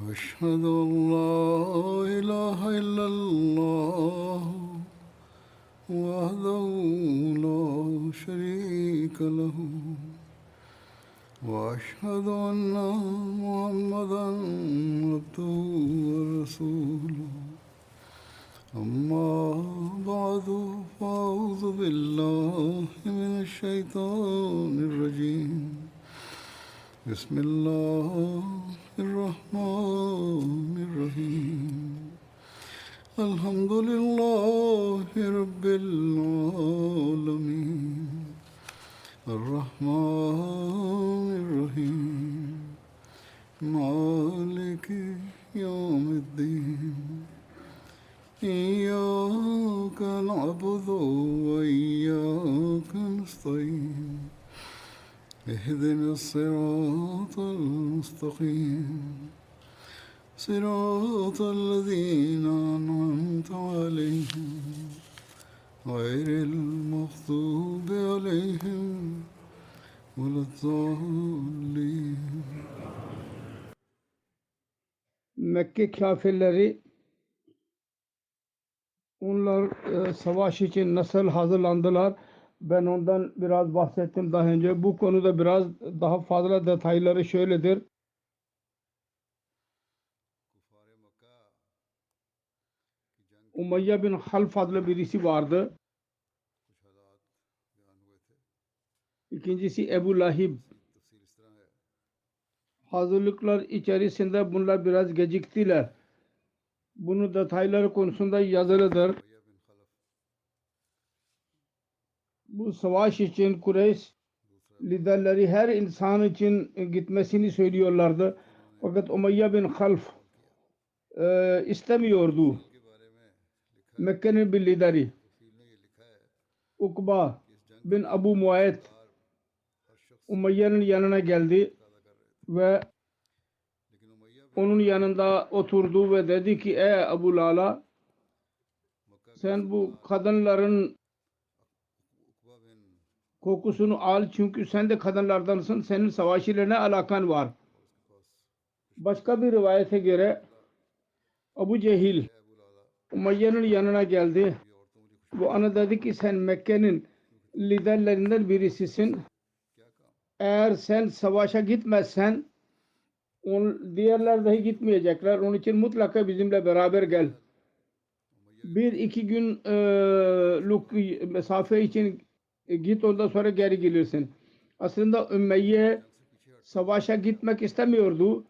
أشهد أن لا إله إلا الله وحده لا شريك له وأشهد أن محمدا عبده ورسوله أما بعد فأعوذ بالله من الشيطان الرجيم بسم الله الرحمن الرحيم الحمد لله رب العالمين الرحمن الرحيم مالك يوم الدين إياك نعبد وإياك نستعين اهدنا الصراط المستقيم صراط الذين أنعمت عليهم غير المغضوب عليهم ولا الضالين. Mekke kâfirleri onlar savaş için nasıl hazırlandılar? Ben ondan biraz bahsettim daha önce. Bu konuda biraz daha fazla detayları şöyledir. Umayya bin Half adlı birisi vardı. İkincisi Ebu Lahib. Hazırlıklar içerisinde bunlar biraz geciktiler. Bunun detayları konusunda yazılıdır. Bu savaş için Kureyş liderleri her insan için gitmesini söylüyorlardı. Fakat Umayya bin Half istemiyordu. Mekke'nin bir lideri Ukba bin Abu Muayt Umayya'nın yanına geldi ve onun yanında oturdu ve dedi ki ey Abu Lala, sen bu kadınların kokusunu al çünkü sen de kadınlardansın, senin savaşıyla ne alakan var? Başka bir rivayete göre Abu Cehil Umayya'nın yanına geldi. Bu ana dedi ki sen Mekke'nin liderlerinden birisisin. Eğer sen savaşa gitmezsen diğerler dahi gitmeyecekler. Onun için mutlaka bizimle beraber gel. Bir iki gün mesafe için git, ondan sonra geri gelirsin. Aslında Ümeyye savaşa gitmek istemiyordu.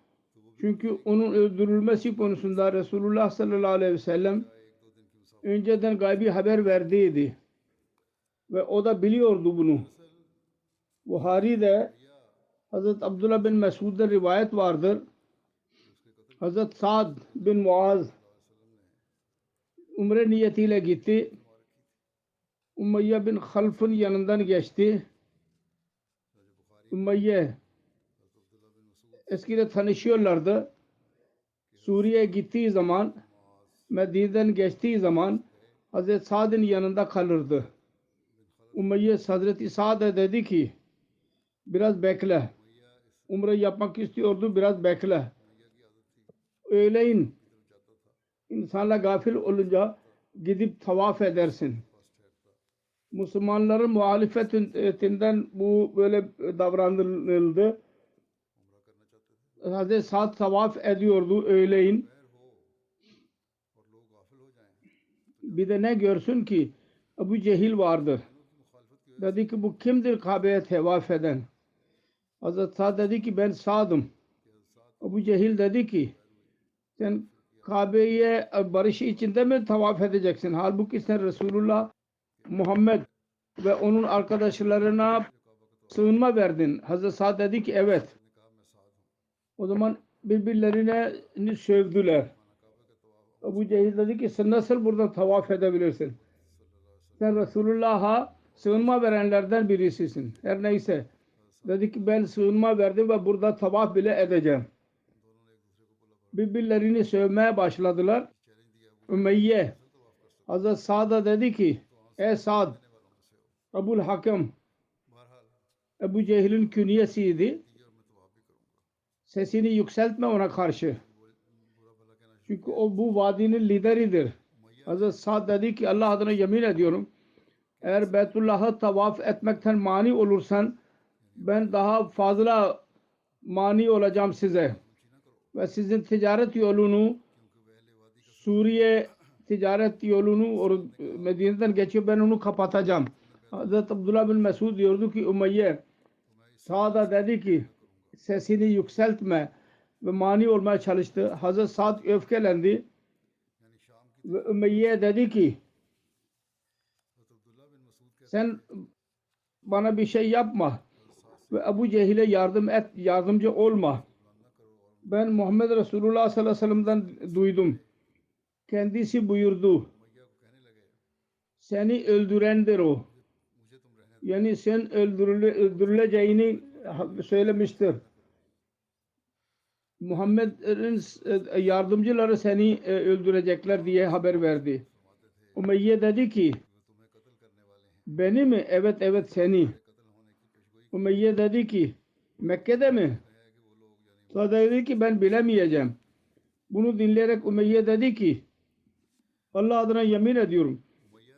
Çünkü onun öldürülmesi konusunda Resulullah sallallahu aleyhi ve sellem önceden gaybi haber verdiydi. Ve o da biliyordu bunu. Buhari'de Hazreti Abdullah bin Mesud'da rivayet vardır. Hazreti Sa'd bin Muaz umre niyetiyle gitti. Umayya bin Half'ın yanından geçti. Umayya eskiden tanışıyorlardı. Suriye'ye gittiği zaman, Medine'den geçtiği zaman Hazreti Sa'd'ın yanında kalırdı. Umayya Hazreti Sa'd'a dedi ki biraz bekle. Umre yapmak istiyordu, biraz bekle. Öğleyin insanla gafil olunca gidip tavaf edersin. Müslümanların muhalefetinden bu böyle davranıldı. Hazreti Sa'd tavaf ediyordu öğleyin. Bir de ne görsün ki Ebu Cehil vardır. Dedi ki bu kimdir Kabe'ye tavaf eden? Hazreti Sa'd dedi ki ben Sa'd'ım. Ebu Cehil dedi ki sen Kabe'ye barışı içinde mi tavaf edeceksin? Halbuki sen Resulullah Muhammed ve onun arkadaşlarına sığınma verdin. Hazreti Sa'd dedi ki evet. O zaman birbirlerine sövdüler. Ebu Cehil dedi ki sen nasıl burada tavaf edebilirsin? Sen Resulullah'a sığınma verenlerden birisisin. Her neyse. Dedi ki ben sığınma verdim ve burada tavaf bile edeceğim. Birbirlerini sövmeye başladılar. Ümeyye Hazreti Sa'd'a dedi ki ey Sa'd, Ebul Hakem Ebu Cehil'in künyesiydi. Sesini yükseltme ona karşı. Çünkü o bu vadinin lideridir. Hazreti Sa'd dedi ki Allah adına yemin ediyorum, eğer Beytullah'ı tavaf etmekten mani olursan ben daha fazla mani olacağım size ve sizin ticaret yolunu, Suriye ticaret yolunu Medine'den geçiyor, ben onu kapatacağım. Hazreti Abdullah bin Mesud diyordu ki Umayye Sa'd'a dedi ki sesini yükseltme ve mani olmaya çalıştı. Hazreti Sa'd öfkelendi ve Umayye dedi ki sen bana bir şey yapma ve Ebu Cehil'e yardım et, yardımcı olma. Ben Muhammed Resulullah sallallahu aleyhi ve sellem'den duydum. Kendisi buyurdu, seni öldürendir o. Yani sen öldürüleceğini söylemiştir. Muhammed'in yardımcıları seni öldürecekler diye haber verdi. Umayye dedi ki beni mi? Evet evet seni. Umayye dedi ki Mekke'de mi? Sonra dedi ki ben bilemeyeceğim. Bunu dinleyerek Umayye dedi ki Allah adına yemin ediyorum,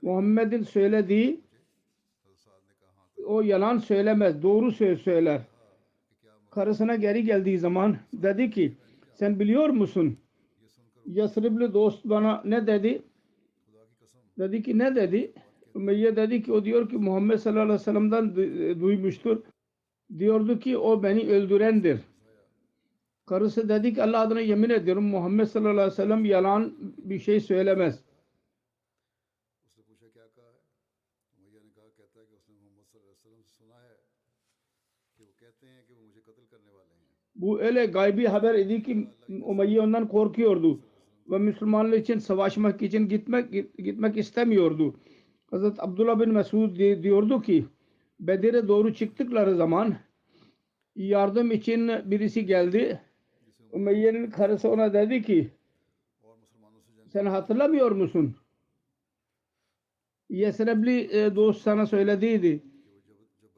Muhammed'in söylediği o yalan söylemez, doğru söz söyler. Karısına geri geldiği zaman dedi ki sen biliyor musun Yasribli dost bana ne dedi? Dedi ki ne dedi? Umayye dedi ki o diyor ki Muhammed sallallahu aleyhi ve sellem'den duymuştur. Diyordu ki o beni öldürendir. Karısı dedi ki Allah adına yemin ediyorum Muhammed sallallahu aleyhi ve sellem yalan bir şey söylemez. Bu öyle gaybi haber idi ki Umayye ondan korkuyordu ve Müslümanlar için savaşmak için gitmek istemiyordu. Hazreti Abdullah bin Mesud diyordu ki Bedir'e doğru çıktıkları zaman yardım için birisi geldi. Umayye'nin karısı ona dedi ki sen hatırlamıyor musun? Yesrebli dost sana söylediydi.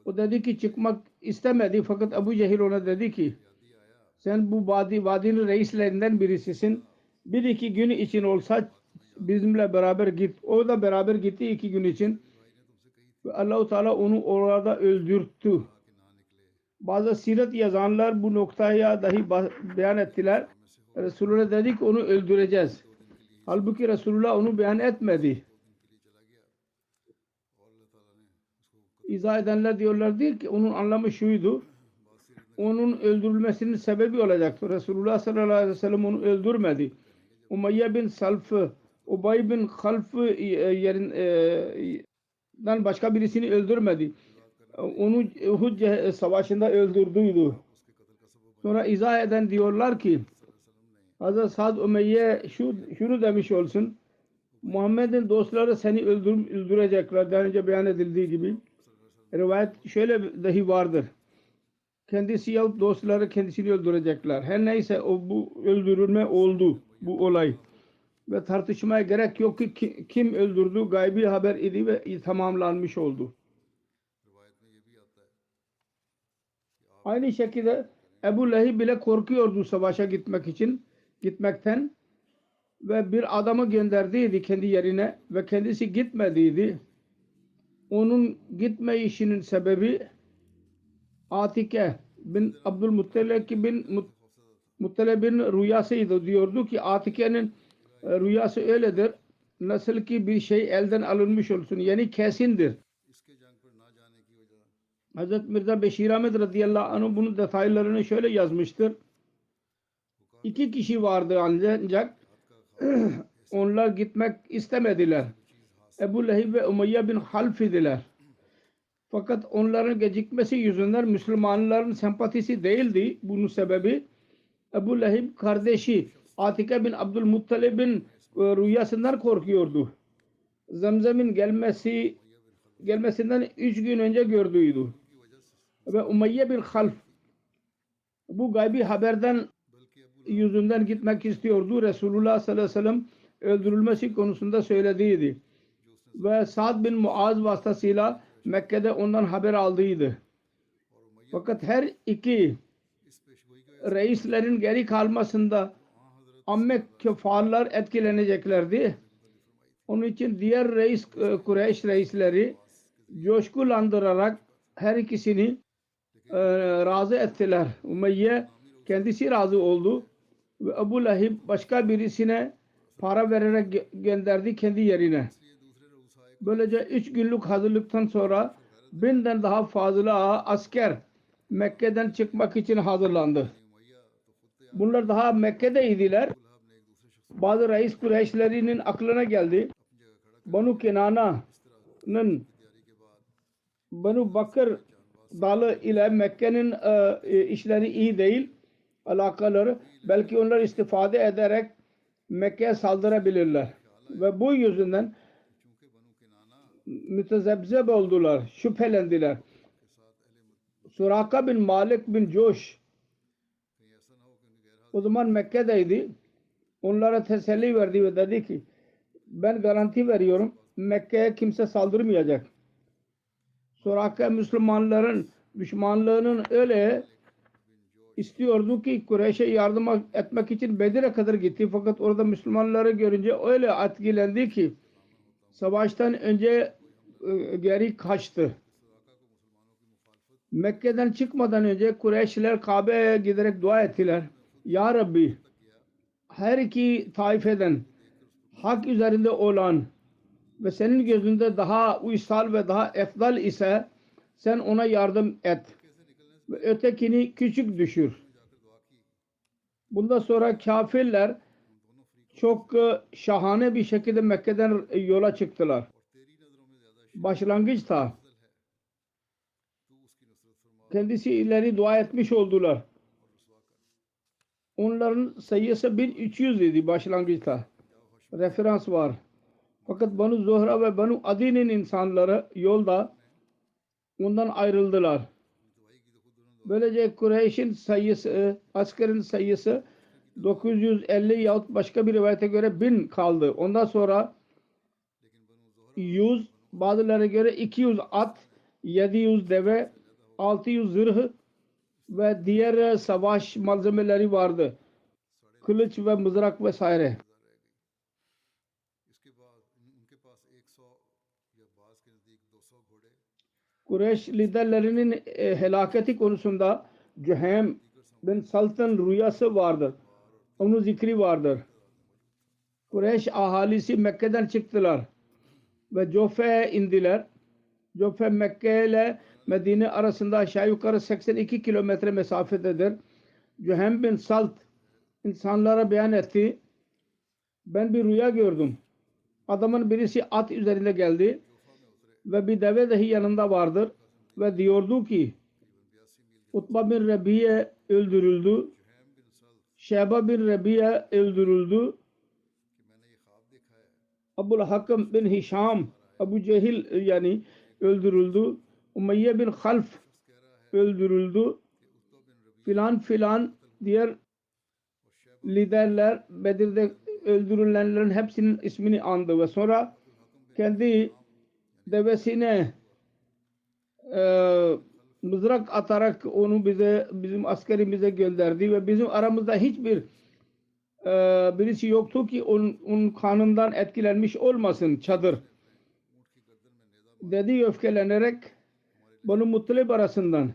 O dedi ki çıkmak istemedi fakat Ebu Cehil ona dedi ki sen bu vadinin reislerinden birisisin. Bir iki gün için olsa bizimle beraber git. O da beraber gitti 2 gün için. Ve Allah-u Teala onu orada öldürttü. Bazı siret yazanlar bu noktaya dahi beyan ettiler. Resulullah dedi ki onu öldüreceğiz. Halbuki Resulullah onu beyan etmedi. İzah edenler diyorlardı ki onun anlamı şuydu. Onun öldürülmesinin sebebi olacaktı. Resulullah sallallahu aleyhi ve sellem onu öldürmedi. Umayye bin Salf'ı, Ubay bin Half'ı yerinden başka birisini öldürmedi. Onu Uhud savaşında öldürdüydü. Sonra izah eden diyorlar ki Hazreti Sa'd Umayye şunu demiş olsun. Muhammed'in dostları seni öldürecekler. Daha önce beyan edildiği gibi. Rivayet şöyle dahi vardır. Kendisi yahut dostları kendisini öldürecekler. Her neyse bu öldürülme oldu. Bu olay. Ve tartışmaya gerek yok ki kim öldürdü gaybi haber idi ve tamamlanmış oldu. Aynı şekilde Ebu Leheb bile korkuyordu savaşa gitmekten ve bir adamı gönderdiydi kendi yerine ve kendisi gitmediydi. Onun gitme işinin sebebi Atike bin Abdülmuttalib'in rüyasıydı. Diyordu ki Atike'nin rüyası öyledir. Nasıl ki bir şey elden alınmış olsun. Yani kesindir. Hazreti Mirza Beşir Ahmet radıyallahu anh bunun detaylarını şöyle yazmıştır. 2 kişi vardı ancak onlar gitmek istemediler. Ebu Leheb ve Umayye bin Half idiler. Fakat onların gecikmesi yüzünden Müslümanların sempatisi değildi. Bunun sebebi Ebu Leheb kardeşi Atike bin Abdülmuttalib'in rüyasından korkuyordu. Zemzem'in gelmesinden 3 gün önce gördüydü. Ve Umayye bin Half bu gaybi haberden yüzünden gitmek istiyordu. Resulullah sallallahu aleyhi ve sellem öldürülmesi konusunda söylediydi. Ve Sa'd bin Muaz vasıtasıyla Mekke'de ondan haber aldıydı. Fakat her iki reislerin geri kalmasında amme kefarlar etkileneceklerdi. Onun için diğer Kureyş reisleri coşkulandırarak her ikisini razı ettiler. Umayye kendisi razı oldu ve Ebu Lahib başka birisine para vererek gönderdi kendi yerine. Böylece 3 günlük hazırlıktan sonra 1000'den daha fazla asker Mekke'den çıkmak için hazırlandı. Bunlar daha Mekke'deydiler. Bazı reis Kureyşlerinin aklına geldi. Banu Kenana'nın Banu Bakır dalı ile Mekke'nin işleri iyi değil, alakaları. Belki onlar istifade ederek Mekke'ye saldırabilirler. Ve bu yüzünden mütezebzeb oldular, şüphelendiler. Suraka bin Malik bin Coş o zaman Mekke'deydi. Onlara teselli verdi ve dedi ki ben garanti veriyorum Mekke'ye kimse saldırmayacak. Suraka Müslümanların düşmanlığının öyle istiyordu ki Kureyş'e yardım etmek için Bedir'e kadar gitti. Fakat orada Müslümanları görünce öyle etkilendi ki savaştan önce geri kaçtı. Mekke'den çıkmadan önce Kureyşliler Kabe'ye giderek dua ettiler. Ya Rabbi, her iki taifeden hak üzerinde olan ve senin gözünde daha uysal ve daha efdal ise sen ona yardım et ve ötekini küçük düşür. Bundan sonra kafirler çok şahane bir şekilde Mekke'den yola çıktılar. Başlangıçta kendisi ileri dua etmiş oldular. Onların sayısı 1300 idi başlangıçta. Referans var. Fakat Banu Zuhra ve Banu Adi'nin insanları yolda ondan ayrıldılar. Böylece Kureyş'in sayısı, askerin sayısı 950 yahut başka bir rivayete göre 1000 kaldı. Ondan sonra 100, bazılarına göre 200 at, 700 deve, 600 zırh ve diğer savaş malzemeleri vardı. Kılıç ve mızrak vesaire. Kureyş liderlerinin helaketi konusunda Cühem bin Salt'ın rüyası vardır. Onun zikri vardır. Kureyş ahalisi Mekke'den çıktılar ve Cofe'ye indiler. Cofe Mekke ile Medine arasında aşağı yukarı 82 kilometre mesafededir. Cühem bin Salt insanlara beyan etti. Ben bir rüya gördüm. Adamın birisi at üzerinde geldi ve bir deve dahi yanında vardır ve diyordu ki Utba bin Rabi'ye öldürüldü. Şeyba bin Rabi'ye öldürüldü. Abul Hakim bin Hişam, Abu Cehil yani öldürüldü. Umayye bin Half öldürüldü. Filan filan diğer liderler Bedir'de öldürülenlerin hepsinin ismini andı ve sonra kendi devesine mızrak atarak onu bizim askerimize gönderdi ve bizim aramızda hiçbir birisi yoktu ki onun kanından etkilenmiş olmasın çadır dedi öfkelenerek. Banu Muttalib arasından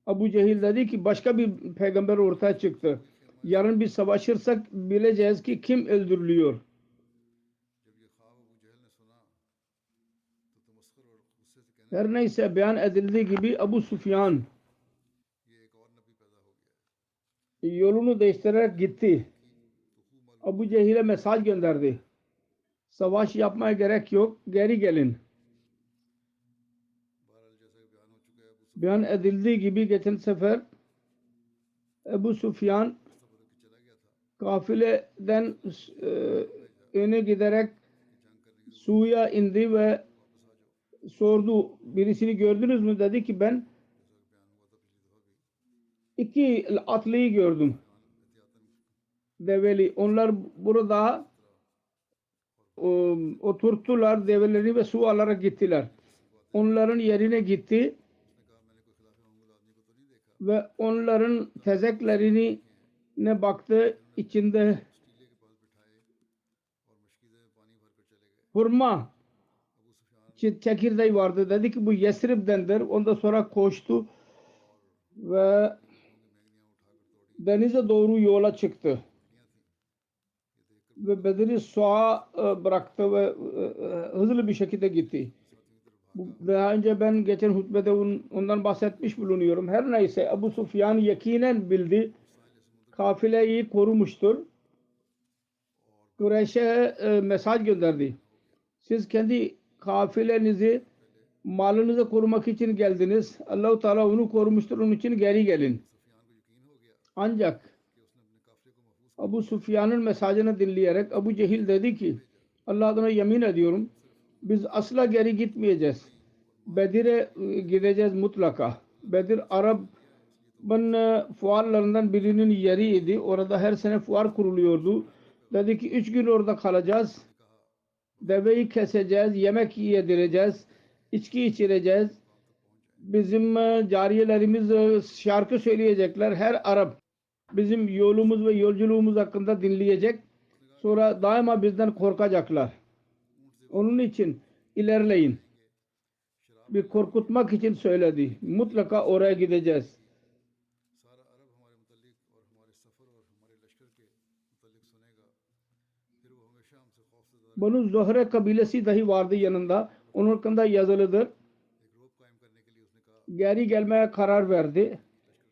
Abu Cehil dedi ki başka bir peygamber ortaya çıktı. Yarın biz savaşırsak bileceğiz ki kim öldürülüyor. Her neyse beyan edildiği gibi Abu Sufyan yolunu değiştirerek gitti. Abu Cehil'e mesaj gönderdi. Savaş yapmaya gerek yok. Geri gelin. Beyan edildiği gibi geçen sefer Ebu Sufyan kafileden öne giderek suya indi ve sordu. Birisini gördünüz mü? Dedi ki ben 2 atlıyı gördüm. Develi. Onlar burada oturttular develeri ve su alarak gittiler. Onların yerine gitti ve onların tezeklerine baktı. İçinde hurma çekirdeği vardı. Dedi ki bu Yesrib'dendir. Ondan sonra koştu ve denize doğru yola çıktı. Ve Bedir'i suğa bıraktı ve hızlı bir şekilde gitti. Daha önce ben geçen hutbede ondan bahsetmiş bulunuyorum. Her neyse Ebu Sufyan yakinen bildi. Kafileyi korumuştur. Kureyş'e mesaj gönderdi. Siz kendi kafilenizi, malınızı korumak için geldiniz. Allah-u Teala onu korumuştur. Onun için geri gelin. Ancak Ebu Sufyan'ın mesajını dinleyerek Ebu Cehil dedi ki Allah adına yemin ediyorum biz asla geri gitmeyeceğiz. Bedir'e gideceğiz mutlaka. Bedir Arap'ın fuarlarından birinin yeriydi. Orada her sene fuar kuruluyordu. Dedi ki 3 gün orada kalacağız. Deveyi keseceğiz, yemek yedireceğiz, içki içireceğiz. Bizim cariyelerimiz şarkı söyleyecekler. Her Arap bizim yolumuz ve yolculuğumuz hakkında dinleyecek. Sonra daima bizden korkacaklar. Onun için ilerleyin. Bir korkutmak için söyledi. Mutlaka oraya gideceğiz. Banu Zuhre kabilesi dahi vardı yanında. Onun hakkında yazılıdır. Geri gelmeye karar verdi.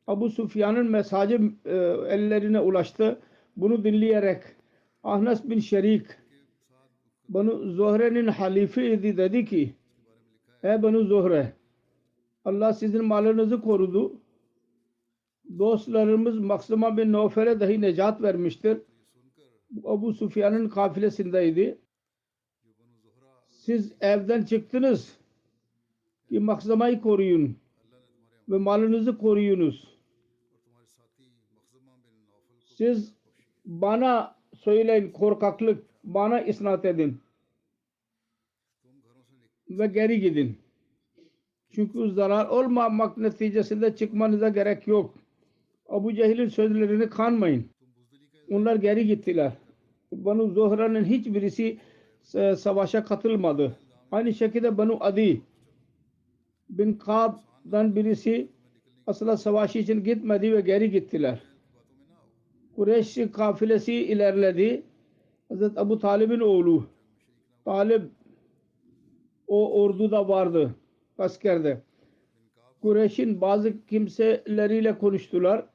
Abu Sufyan'ın mesajı ellerine ulaştı. Bunu dinleyerek Ahnas bin Şerik Banu Zuhre'nin halifeydi, dedi ki ey Banu Zuhre, Allah sizin malınızı korudu. Dostlarımız Maksuma bin Nevfel'e dahi necat vermiştir. Abu Sufyan'ın kafilesindeydi. Siz evden çıktınız ki Maksuma'yı koruyun ve malınızı koruyunuz. Siz bana söyleyin, korkaklık bana isnat edin ve geri gidin. Çünkü zarar olmamak neticesinde çıkmanıza gerek yok. Abu Cehil'in sözlerini kanmayın. Onlar geri gittiler. Banu Zuhra'nın hiçbirisi savaşa katılmadı. Aynı şekilde Banu Adi bin Ka'b'dan birisi asla savaş için gitmedi ve geri gittiler. Kureyş kafilesi ilerledi. Hazreti Ebu Talib'in oğlu Talib o orduda vardı, askerde. Kureyş'in bazı kimseleriyle konuştular.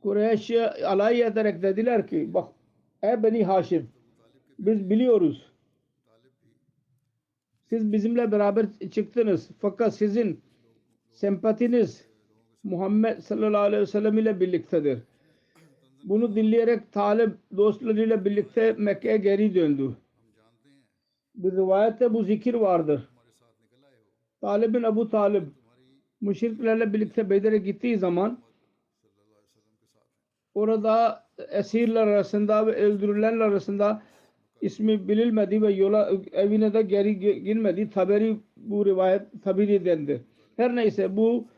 Kureyş'e alay ederek dediler ki bak ey Beni Haşim, biz biliyoruz siz bizimle beraber çıktınız fakat sizin sempatiniz Muhammed sallallahu aleyhi ve sellem ile birliktedir. Bunu dinleyerek Talib dostlarıyla birlikte Mekke'ye geri döndü. Bir rivayette bu zikir vardır. Talib'in Ebu Talib müşriklerle birlikte Bedir'e gittiği zaman orada esirler arasında ve öldürülenler arasında ismi bilinmedi ve yola evine de geri girmedi. Taberi bu rivayet Taberi'dendir. Her neyse bu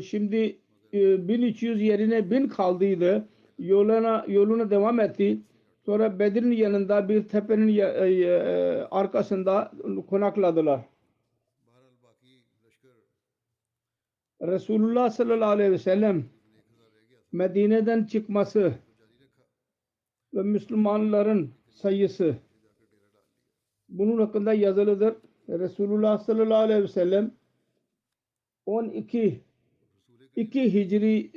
şimdi 1300 yerine 1000 kaldıydı. Yoluna devam etti. Sonra Bedir'in yanında bir tepenin arkasında konakladılar. Resulullah sallallahu aleyhi ve sellem Medine'den çıkması ve Müslümanların sayısı bunun hakkında yazılıdır. Resulullah sallallahu aleyhi ve sellem 2 Hicri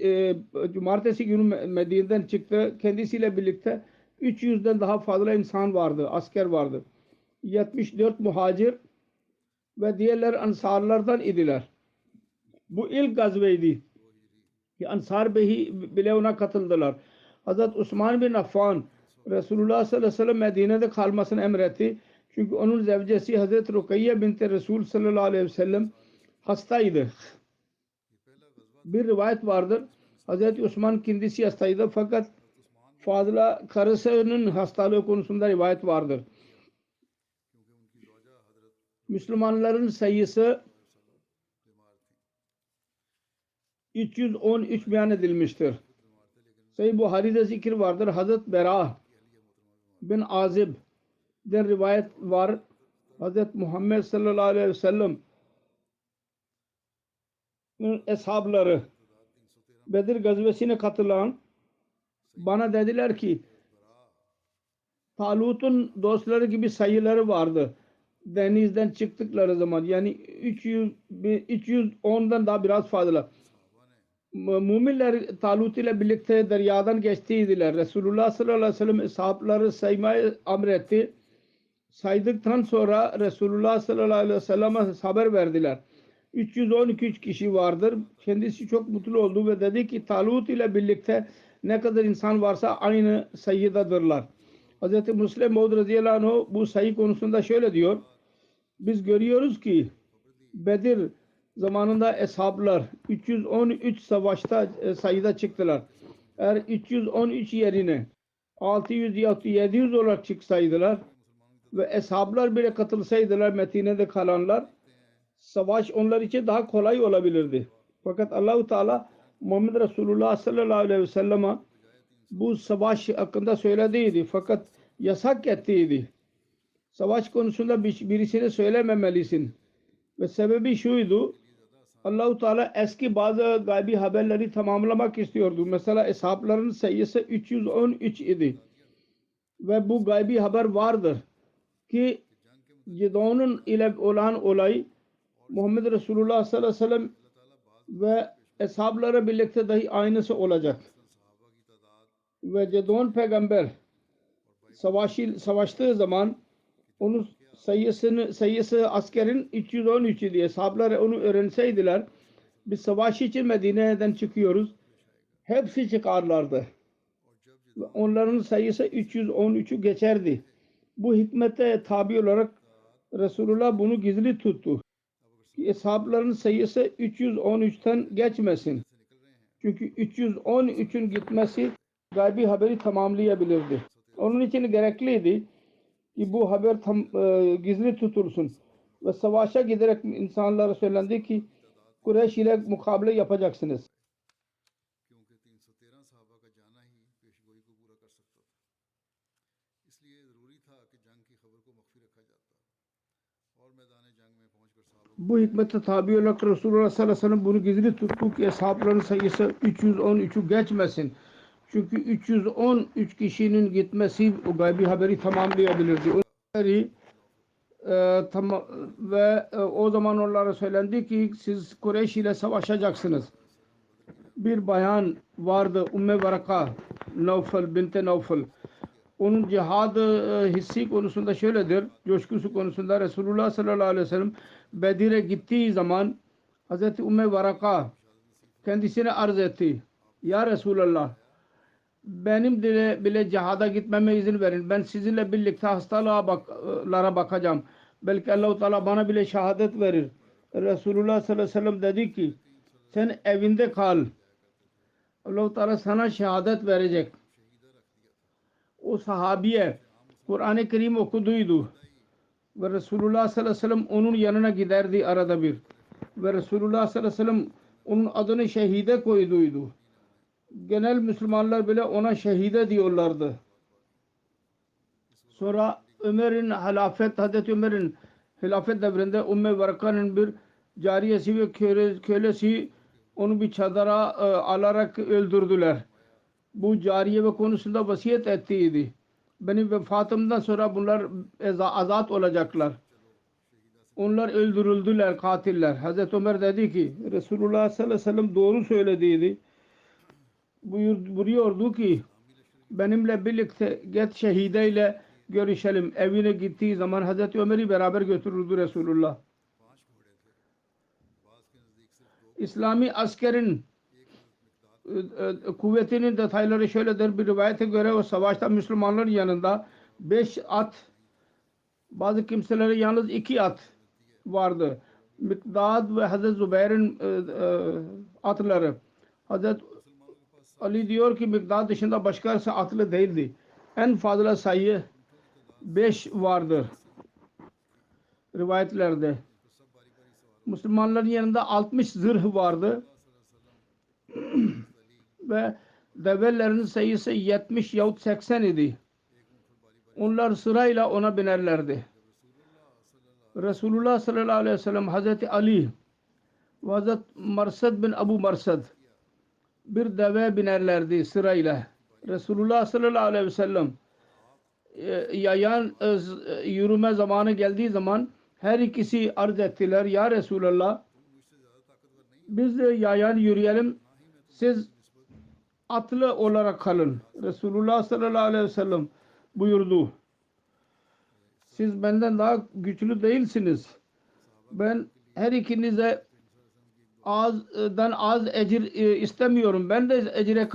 Cumartesi günü Medine'den çıktı. Kendisiyle birlikte 300'den daha fazla insan vardı, asker vardı. 74 muhacir ve diğerler ansarlardan idiler. Bu ilk gazveydi ki Ansar bile ona katıldılar. Hazreti Osman bin Affan Resulullah sallallahu aleyhi ve sellem Medine'de kalmasını emretti. Çünkü onun zevcesi Hazreti Rukayye binti Resul sallallahu aleyhi ve sellem hastaydı. Bir rivayet vardır. Hazreti Osman kendisi hastaydı fakat fazla karısının hastalığı konusunda rivayet vardır. Müslümanların sayısı 313 beyan edilmiştir. Sahih Buhari'de zikir vardır. Hazret Bera bin Azib rivayet var. Hz. Muhammed sallallahu aleyhi ve sellem eshabları Bedir gazvesine katılan bana dediler ki Talut'un dostları gibi sayıları vardı. Denizden çıktıkları zaman yani 310'dan daha biraz fazla. Müminler Talut ile birlikte deryadan geçtiydiler. Resulullah sallallahu aleyhi ve sellem ashabları saymayı emretti. Saydıktan sonra Resulullah sallallahu aleyhi ve sellem'e haber verdiler. 312 kişi vardır. Kendisi çok mutlu oldu ve dedi ki Talut ile birlikte ne kadar insan varsa aynı sayıdadırlar. Hz. Müslim Maud radıyallahu anh bu sayı konusunda şöyle diyor. Biz görüyoruz ki Bedir zamanında eshablar 313 savaşta sayıda çıktılar. Eğer 313 yerine 600 ya 700 olarak çıksaydılar ve eshablar bile katılsaydılar Medine'de kalanlar savaş onlar için daha kolay olabilirdi. Fakat Allah-u Teala Muhammed Resulullah sallallahu aleyhi ve sellem'e bu savaş hakkında söylediydi. Fakat yasak ettiydi. Savaş konusunda birisine söylememelisin. Ve sebebi şuydu. Allah-u Teala eski bazı gaybi haberleri tamamlamak istiyordu. Mesela eshabların sayısı 313 idi. Ve bu gaybi haber vardır ki Cidon'un ile olan olay Muhammed Resulullah sallallahu aleyhi ve sellem ve eshablara birlikte dahi aynısı olacak. Ve Cidon peygamber savaştığı zaman onun sayısı askerin 313 idi. Eshablar onu öğrenseydiler biz savaş için Medine'den çıkıyoruz. Hepsi çıkarlardı. Ve onların sayısı 313'ü geçerdi. Bu hikmete tabi olarak Resulullah bunu gizli tuttu. Ki eshabların sayısı 313'ten geçmesin. Çünkü 313'ün gitmesi gaybi haberi tamamlayabilirdi. Onun için gerekliydi ki bu haber gizli tutulsun. Ve savaşa giderek insanlara söylendi ki Kureyş ile mukabele yapacaksınız. Bu hikmete tabi olarak Resulullah sallallahu aleyhi ve sellem bunu gizli tuttu ki eshabların sayısı 313'ü geçmesin. Çünkü 313 kişinin gitmesi o gaybi haberi tamamlayabilirdi. Ve o zaman onlara söylendi ki siz Kureyş ile savaşacaksınız. Bir bayan vardı Umme Varaka Nawfal binte Nawfal. Onun cihad hissi konusunda şöyledir. Coşkusu konusunda Resulullah sallallahu aleyhi ve sellem Bedir'e gittiği zaman Hz. Umme Varaka kendisine arz etti. Ya Resulallah benim bile cihada gitmeme izin verin. Ben sizinle birlikte hastalara bakacağım. Belki Allah-u Teala bana bile şehadet verir. Resulullah sallallahu aleyhi ve sellem dedi ki sen evinde kal. Allah-u Teala sana şehadet verecek. O sahabiye Kur'an-ı Kerim okuduydu. Ve Resulullah sallallahu aleyhi ve sellem onun yanına giderdi arada bir. Ve Resulullah sallallahu aleyhi ve sellem onun adını şehide koyduydu. Genel Müslümanlar bile ona şehide diyorlardı. Sonra Hazreti Ömer'in hilafet devrinde Umme Varaka'nın bir cariyesi ve kölesi onu bir çadıra alarak öldürdüler. Bu cariye ve konusunda vasiyet ettiydi. Benim vefatımdan sonra bunlar azat olacaklar. Onlar öldürüldüler, katiller. Hazreti Ömer dedi ki Resulullah sallallahu aleyhi ve sellem doğru söylediydi. Buyuruyordu ki benimle birlikte get şehideyle görüşelim. Evine gittiği zaman Hazreti Ömer'i beraber götürürdü Resulullah. İslami askerin kuvvetinin detayları şöyledir. Bir rivayete göre o savaşta Müslümanların yanında 5 at, bazı kimselere yalnız 2 at vardı. Mikdad ve Hazreti Zübeyir'in atları. Hazreti Ali diyor ki Mikdad dışında başkası atlı değildi. En fazla sayı 5 vardır rivayetlerde. Müslümanların yanında 60 zırh vardı. Ve develerin sayısı 70 yahut 80 idi. Onlar sırayla ona binerlerdi. Resulullah sallallahu aleyhi ve sellem, Hazreti Ali ve Hazreti Marsad bin Abu Marsad bir deve binerlerdi sırayla. Resulullah sallallahu aleyhi ve sellem yayan yürüme zamanı geldiği zaman her ikisi arz ettiler. Ya Resulallah, biz de yayan yürüyelim, siz atlı olarak kalın. Resulullah sallallahu aleyhi ve sellem buyurdu, siz benden daha güçlü değilsiniz. Ben her ikinize azdan az ecir istemiyorum. Ben de ecire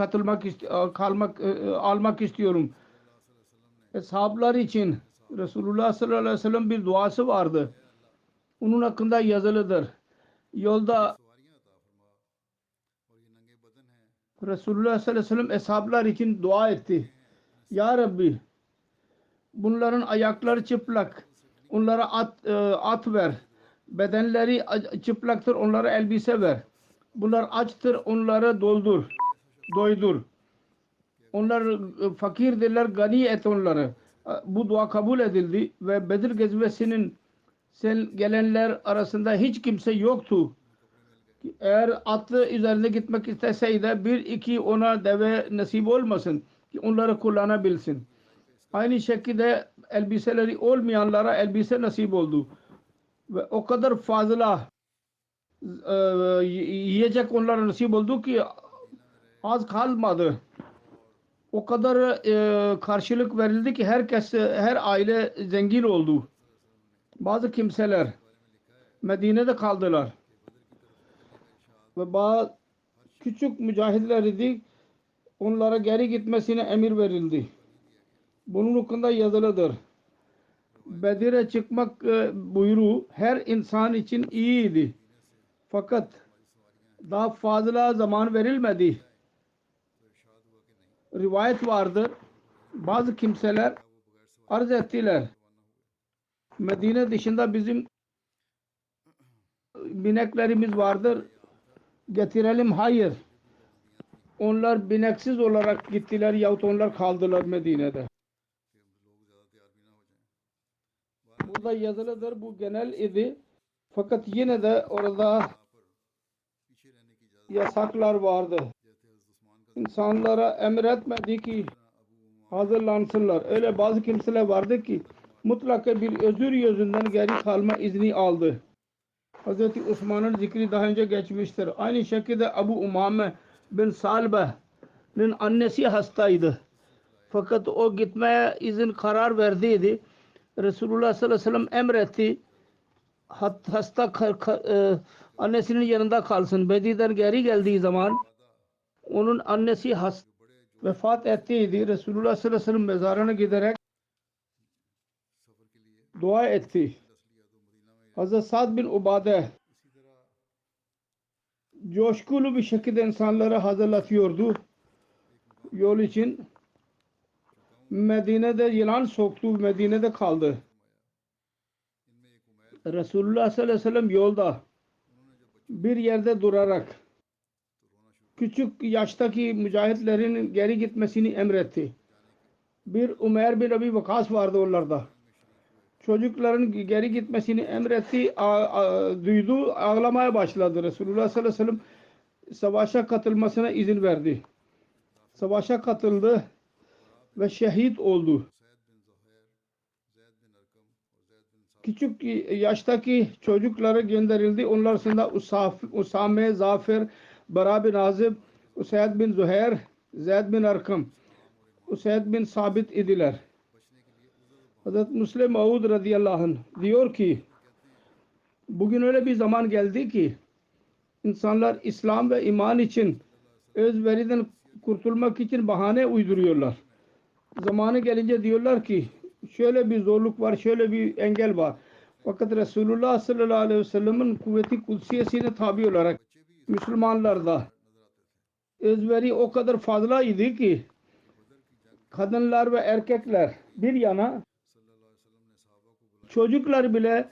almak istiyorum. Eshablar için Resulullah sallallahu aleyhi ve sellem bir duası vardı. Onun hakkında yazılıdır. Yolda Resulullah sallallahu aleyhi ve sellem eshablar için dua etti. Ya Rabbi, bunların ayakları çıplak, onlara at ver. Bedenleri çıplaktır, onlara elbise ver. Bunlar açtır, onları doydur. Onlar fakirdirler, gani et onları. Bu dua kabul edildi ve Bedir gazvesinin gelenler arasında hiç kimse yoktu. Eğer atlı üzerinde gitmek isteseydi bir iki ona deve nasip olmasın ki onları kullanabilsin. Aynı şekilde elbiseleri olmayanlara elbise nasip oldu. Ve o kadar fazla yiyecek onlara nasip oldu ki az kalmadı. O kadar karşılık verildi ki her aile zengin oldu. Bazı kimseler Medine'de kaldılar. Ve bazı küçük mücahitler idi, onlara geri gitmesine emir verildi. Bunun hakkında yazılıdır. Bedir'e çıkmak buyruğu her insan için iyiydi. Fakat daha fazla zaman verilmedi. Rivayet vardır. Bazı kimseler arz ettiler. Medine dışında bizim bineklerimiz vardır, getirelim. Hayır. Onlar bineksiz olarak gittiler yahut onlar kaldılar Medine'de. Burada yazılıdır. Bu genel idi. Fakat yine de orada yasaklar vardı. İnsanlara emretmedi ki hazırlansınlar. Öyle bazı kimseler vardı ki mutlaka bir özür yüzünden geri kalma izni aldı. Hazreti Osman'ın zikri daha önce geçmiştir. Aynı şekilde Abu Umame bin Salbe'nin annesi hastaydı. Fakat o gitmeye izin karar verdiydi. Resulullah sallallahu aleyhi ve sellem emretti. Hasta annesinin yanında kalsın. Medine'den geri geldiği zaman onun annesi vefat ettiydi. Resulullah sallallahu aleyhi ve sellem mezarına giderek dua etti. Hazreti Sa'd bin Ubade coşkulu bir şekilde insanları hazırlatıyordu yol için. Medine'de yılan soktu, Medine'de kaldı. Resulullah sallallahu aleyhi ve sellem yolda bir yerde durarak küçük yaştaki mücahitlerin geri gitmesini emretti. Bir Umayr bin Abi Vakas vardı onlarda. Çocukların geri gitmesini emretti. Duydu, ağlamaya başladı. Resulullah sallallahu aleyhi ve sellem savaşa katılmasına izin verdi. Savaşa katıldı ve şehit oldu. Küçük yaştaki çocuklara gönderildi. Onlar arasında Usame, Zafer, Bara bin Azib, Usayd bin Zuhair, Zeyd bin Arkam, Usayd bin Sabit idiler. Hazreti Müslim Maud radıyallahu anh diyor ki bugün öyle bir zaman geldi ki insanlar İslam ve iman için özveriden kurtulmak için bahane uyduruyorlar. Zamanı gelince diyorlar ki şöyle bir zorluk var, şöyle bir engel var. Fakat Resulullah sallallahu aleyhi ve sellem'in kuvveti kudsiyesine tabi olarak Müslümanlarda özveri o kadar fazla idi ki kadınlar ve erkekler bir yana çocuklar bile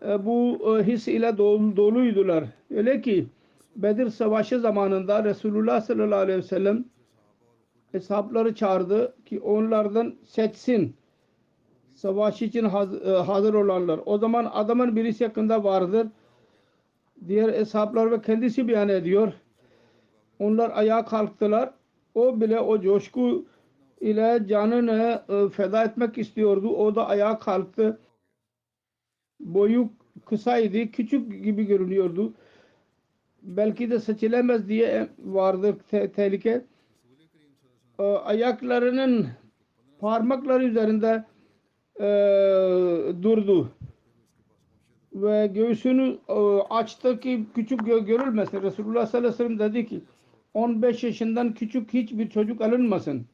bu his ile doluydular. Öyle ki Bedir Savaşı zamanında Resulullah sallallahu aleyhi ve sellem hesapları çağırdı ki onlardan seçsin savaş için hazır olanlar. O zaman adamın birisi yakında vardır. Diğer hesaplar ve kendisi beyan ediyor. Onlar ayağa kalktılar. O bile o coşku ile canını feda etmek istiyordu. O da ayağa kalktı. Boyu kısaydı, küçük gibi görünüyordu. Belki de seçilemez diye vardır tehlike. Ayaklarının parmakları üzerinde durdu ve göğsünü açtı ki küçük görülmesin. Resulullah sallallahu aleyhi ve sellem dedi ki 15 yaşından küçük hiçbir çocuk alınmasın.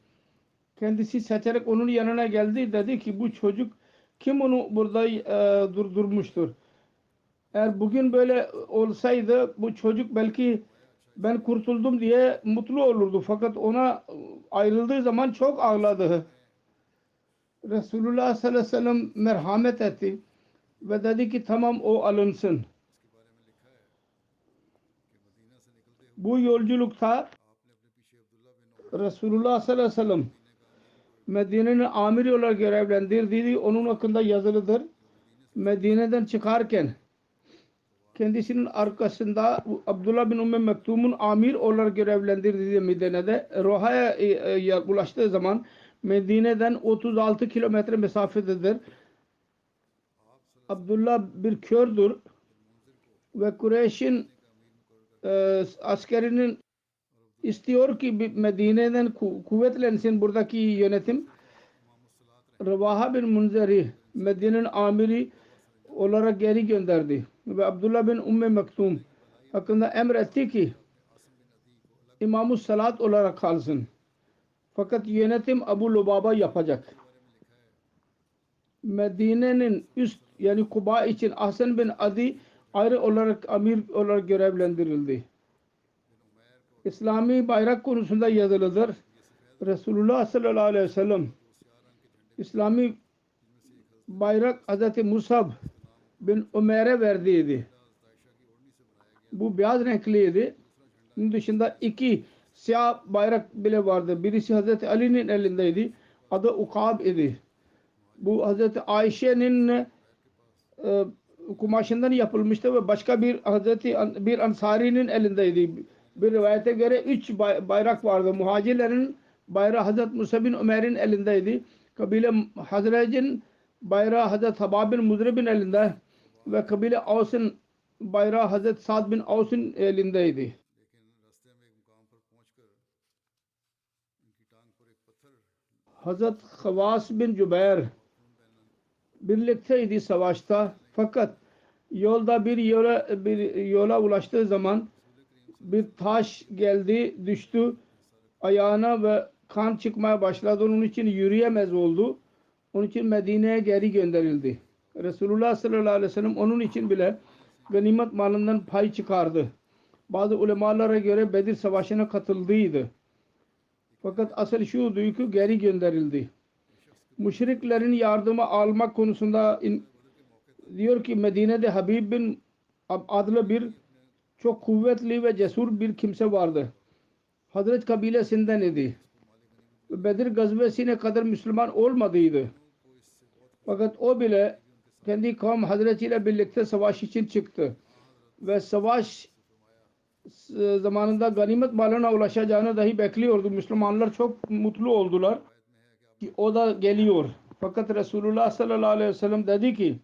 Kendisi seçerek onun yanına geldi. Dedi ki bu çocuk kim onu burada durdurmuştur? Eğer bugün böyle olsaydı bu çocuk belki ben kurtuldum diye mutlu olurdu. Fakat ona ayrıldığı zaman çok ağladı. Resulullah sallallahu aleyhi ve sellem merhamet etti ve dedi ki tamam o alınsın. Bu yolculukta Resulullah sallallahu aleyhi ve sellem Medine'nin amiri olarak görevlendirdiği onun hakkında yazılıdır. Medine'den çıkarken kendisinin arkasında Abdullah bin Umme Mektum'un amir olarak görevlendirdiği Medine'de Roha'ya ulaştığı zaman Medine'den 36 kilometre mesafededir. Abdullah bir kördür ve Kureyş'in askerinin istiyor ki Medine'den kuvvetlensin buradaki yönetim. Revaha bin Munzeri Medine'nin amiri olarak geri gönderdi ve Abdullah bin Umme Mektum hakkında emretti ki İmam-ı Salat olarak kalsın. Fakat yönetim Abu Lubaba yapacak. Medine'nin üst yani Kuba için Ahsen bin Adi ayrı olarak amir olarak görevlendirildi. İslami bayrak konusunda yazılıdır. Resulullah sallallahu aleyhi ve sellem İslami bayrak Hz. Musab bin Umer'e verdiydi. Bu beyaz renkliydi. Bunun dışında iki siyah bayrak bile vardı. Birisi Hz. Ali'nin elindeydi. Adı Ukab idi. Bu Hz. Ayşe'nin kumaşından yapılmıştı ve başka bir Ansari'nin elindeydi. Bir rivayete göre 3 bayrak vardı. Muhacirlerin bayrağı Hz. Musa bin Ömer'in elindeydi. Kabile Hazrec'in bayrağı Hz. Habab bin Muzrib'in elinde ve kabile Avs'ın bayrağı Hz. Sa'd bin Avs'ın elindeydi. Hz. Havas bin Cübeyr birlikteydi savaşta. Fakat yolda bir yola ulaştığı zaman bir taş geldi, düştü ayağına ve kan çıkmaya başladı. Onun için yürüyemez oldu. Onun için Medine'ye geri gönderildi. Resulullah sallallahu aleyhi ve sellem onun için bile ganimet malından pay çıkardı. Bazı ulemalara göre Bedir Savaşı'na katıldıydı. Fakat asıl şuydu ki geri gönderildi. Müşriklerin yardımı almak konusunda diyor ki Medine'de Habib bin adlı bir çok kuvvetli ve cesur bir kimse vardı. Hazret kabilesinden idi. Bedir gazvesine kadar Müslüman olmadıydı. Fakat o bile kendi kavm Hazreti ile birlikte savaş için çıktı. Ve savaş zamanında ganimet malına ulaşacağını dahi bekliyordu. Müslümanlar çok mutlu oldular ki o da geliyor. Fakat Resulullah sallallahu aleyhi ve sellem dedi ki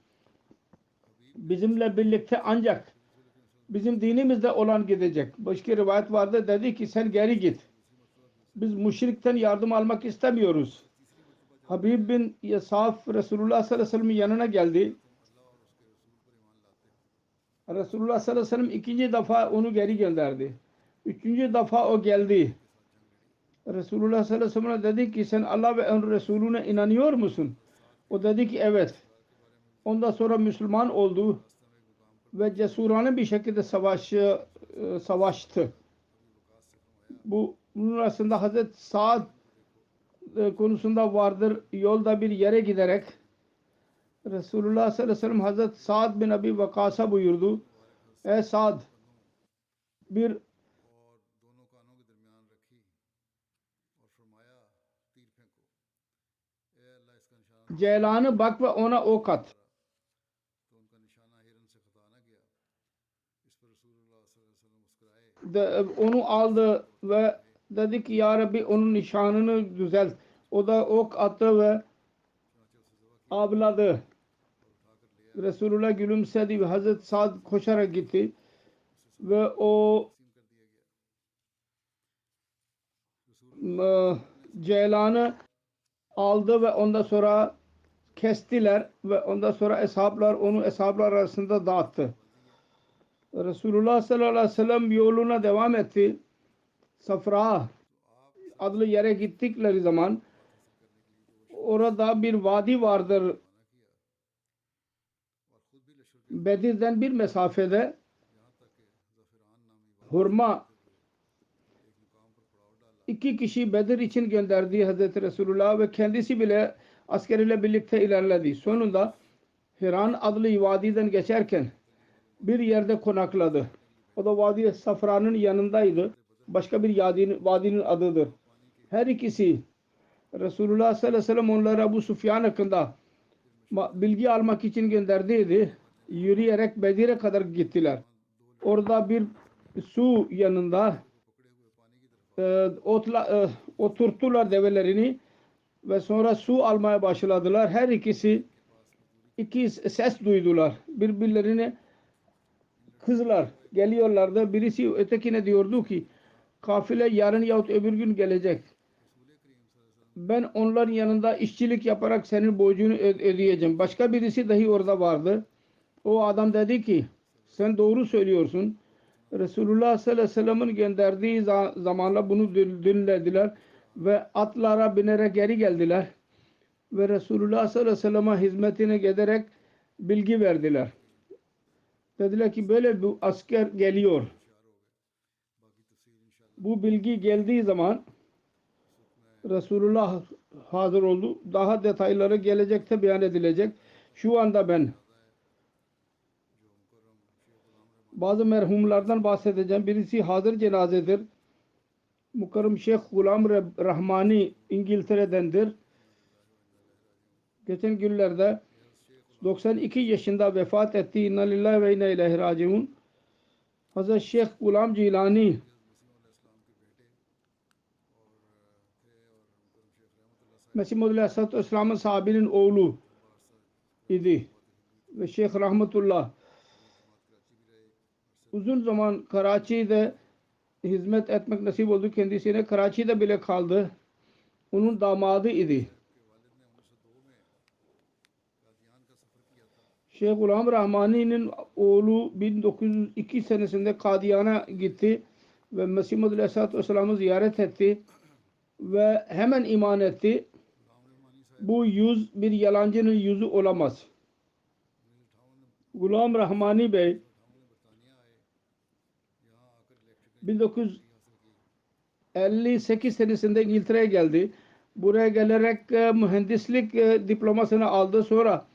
bizimle birlikte ancak bizim dinimizde olan gidecek. Başka rivayet vardı, dedi ki sen geri git. Biz müşrikten yardım almak istemiyoruz. Habib bin Yasaf Resulullah sallallahu aleyhi ve sellem'in yanına geldi. Resulullah sallallahu aleyhi ve sellem ikinci defa onu geri gönderdi. Üçüncü defa o geldi. Resulullah sallallahu aleyhi ve sellem dedi ki sen Allah ve onun Resulüne inanıyor musun? O dedi ki evet. Ondan sonra Müslüman oldu ve cesurane bir şekilde savaştı. Bunun arasında Hazreti Sa'd konusunda vardır. Yolda bir yere giderek Resulullah sallallahu aleyhi ve sellem Hazreti Sa'd bin Abi Vakas'a buyurdu. Ey Sa'd, bir Ceylan'ı bak ve ona ok at. Onu aldı ve dedi ki ya Rabbi onun nişanını düzelt. O da ok attı ve avladı. Resulullah gülümsedi ve Hazreti Sa'd koşarak gitti ve o Ceylan'ı aldı ve ondan sonra kestiler ve ondan sonra eshablar onu eshablar arasında dağıttı. Resulullah sallallahu aleyhi ve sellem yoluna devam etti. Safra adlı yere gittikleri zaman orada bir vadi vardır. Bedir'den bir mesafede hurma 2 kişi Bedir için gönderdi Hazreti Resulullah ve kendisi bile askeriyle birlikte ilerledi. Sonunda Hiran adlı vadiden geçerken bir yerde konakladı. O da Vadi Safra'nın yanındaydı. Başka bir vadinin adıdır. Her ikisi Resulullah sallallahu aleyhi ve sellem onlara Ebu Sufyan hakkında bilgi almak için gönderdiydi. Yürüyerek Bedir'e kadar gittiler. Orada bir su yanında oturttular develerini ve sonra su almaya başladılar. Her ikisi iki ses duydular. Birbirlerine kızlar geliyorlardı. Birisi ötekine diyordu ki kafile yarın yahut öbür gün gelecek. Ben onların yanında işçilik yaparak senin borcunu ödeyeceğim. Başka birisi dahi orada vardı. O adam dedi ki sen doğru söylüyorsun. Resulullah sallallahu aleyhi ve sellem'in gönderdiği zamanla bunu dinlediler ve atlara binerek geri geldiler ve Resulullah sallallahu aleyhi ve sellem'e hizmetine giderek bilgi verdiler. Dediler ki böyle bir asker geliyor. Bu bilgi geldiği zaman Resulullah hazır oldu. Daha detayları gelecekte beyan edilecek. Şu anda ben bazı merhumlardan bahsedeceğim. Birisi hazır cenazedir. Mukarrem Şeyh Gulam Rahmani İngiltere'dendir. Geçen günlerde 92 yaşında vefat etti. İnna lillahi ve inna ileyhi raciun. Hazreti Şeyh Gulam Cilani Mesih Maud Aleyhisselatü Vesselam'ın sahabinin oğlu idi. Ve Şeyh Rahmetullah uzun zaman Karachi'de hizmet etmek nasip oldu kendisine. Karachi'de bile kaldı. Onun damadı idi. Şeyh Gulam Rahmani'nin oğlu 1902 senesinde Kadiyan'a gitti ve Mesih Maud Aleyhisselatü Vesselam'ı ziyaret etti ve hemen iman etti. Bu yüz bir yalancının yüzü olamaz. Gulam Rahmani Bey 1958 senesinde İngiltere'ye geldi. Buraya gelerek mühendislik diplomasını aldı. Sonra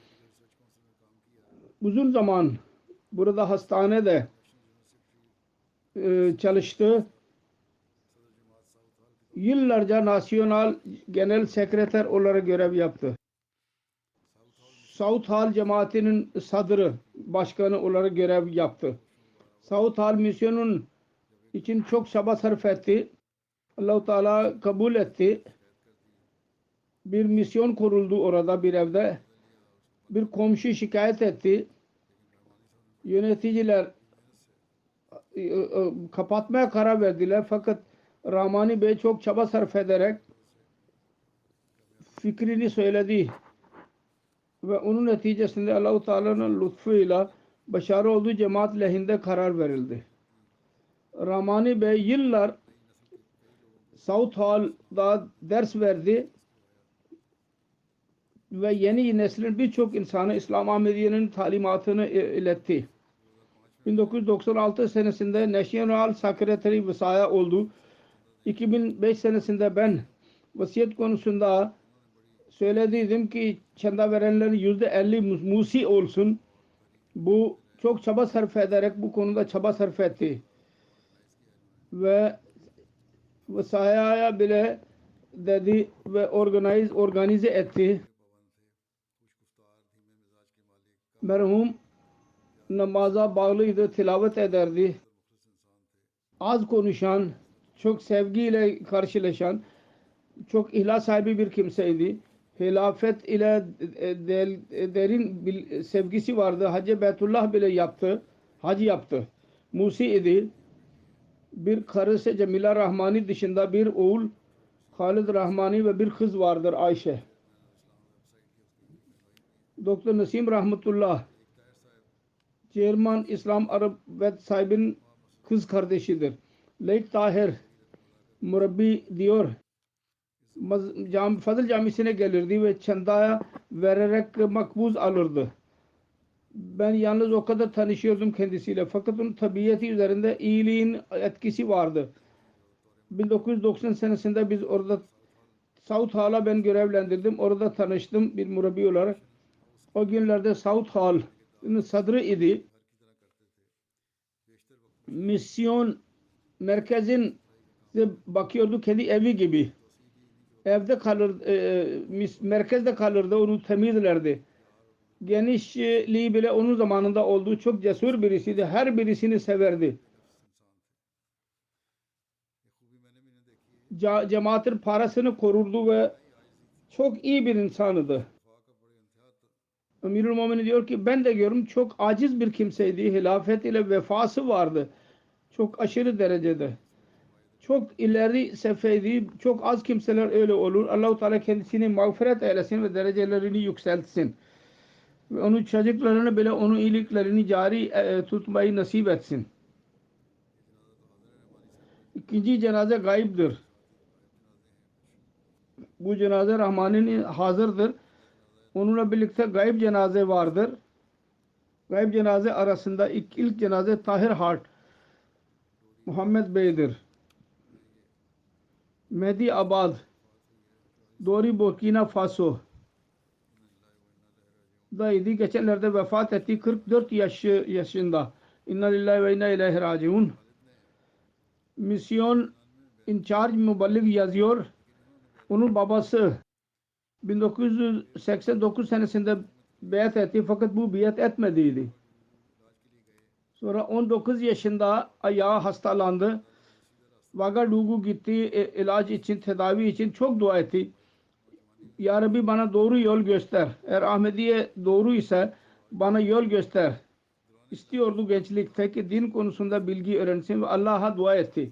uzun zaman burada hastanede çalıştı. Yıllarca Nasyonal Genel Sekreter olarak görev yaptı. Southall cemaatinin sadrı, başkanı olarak görev yaptı. Southall misyonun için çok çaba sarf etti. Allah-u Teala kabul etti. Bir misyon kuruldu orada bir evde. Bir komşu şikayet etti. Yöneticiler kapatmaya karar verdiler. Fakat Rahmani Bey çok çaba sarf ederek fikrini söyledi. Ve onun neticesinde Allah-u Teala'nın lütfuyla başarı olduğu cemaat lehinde karar verildi. Rahmani Bey yıllar Southall'da ders verdi ve yeni neslin birçok insanı İslam Ahmediye'nin talimatını iletti. 1996 senesinde National Secretary Vesaya oldu. 2005 senesinde ben vasiyet konusunda söylediydim ki çanda verenlerin %50 musi olsun. Bu çok çaba sarf ederek bu konuda çaba sarf etti. Ve Vesaya'ya bile dedi ve organize etti. Merhum namaza bağlıydı, tilavet ederdi. Az konuşan, çok sevgiyle karşılaşan, çok ihlas sahibi bir kimseydi. Hilafet ile derin bir sevgisi vardı. Hacı Beytullah bile yaptı. Hacı yaptı. Musi idi. Bir karısı Cemila Rahmani dışında bir oğul Halid Rahmani ve bir kız vardır Ayşe. Doktor Nasim Rahmetullah Cerman İslam Arap ve sahibinin kız kardeşidir. Leyk Tahir Murabbi diyor. Fazıl Camisi'ne gelirdi ve çandaya vererek makbuz alırdı. Ben yalnız o kadar tanışıyordum kendisiyle. Fakat onun tabiatı üzerinde iyiliğin etkisi vardı. 1990 senesinde biz orada South Hall'a ben görevlendirdim. Orada tanıştım bir murabbi olarak. O günlerde South Hall'ın sadrı idi. Misyon merkezin bakıyordu kendi evi gibi. Evde kalır, merkezde kalırdı, onu temizlerdi. Genişliği bile onun zamanında olduğu çok cesur birisiydi. Her birisini severdi. Cemaatin parasını korurdu ve çok iyi bir insanıydı. Emirül Müminin diyor ki ben de görüyorum çok aciz bir kimseydi. Hilafet ile vefası vardı. Çok aşırı derecede. Çok ileri seviyeydi. Çok az kimseler öyle olur. Allah-u Teala kendisini mağfiret eylesin ve derecelerini yükseltsin. Ve onun çocuklarını bile onun iyiliklerini cari tutmayı nasip etsin. İkinci cenaze gayiptir. Bu cenaze Rahmani'nin hazırdır. Onunla birlikte gayb cenaze vardır. Gayb cenaze arasında ilk cenaze Tahir Hart Muhammed Bey'dir. Mehdi Abad Dori Burkina Faso daydı. Geçenlerde vefat etti. 44 yaşında. İnna lillahi ve inna ileyhi raciun. Misyon in charge muballig yazıyor. Onun babası 1989 senesinde beyat etti fakat bu beyat etmediydi. Sonra 19 yaşında ayağı hastalandı. Vagadugu gitti ilaç için, tedavi için çok dua etti. Ya Rabbi bana doğru yol göster. Eğer Ahmediye doğru ise bana yol göster. İstiyordu gençlikte ki din konusunda bilgi öğrensin ve Allah'a dua etti.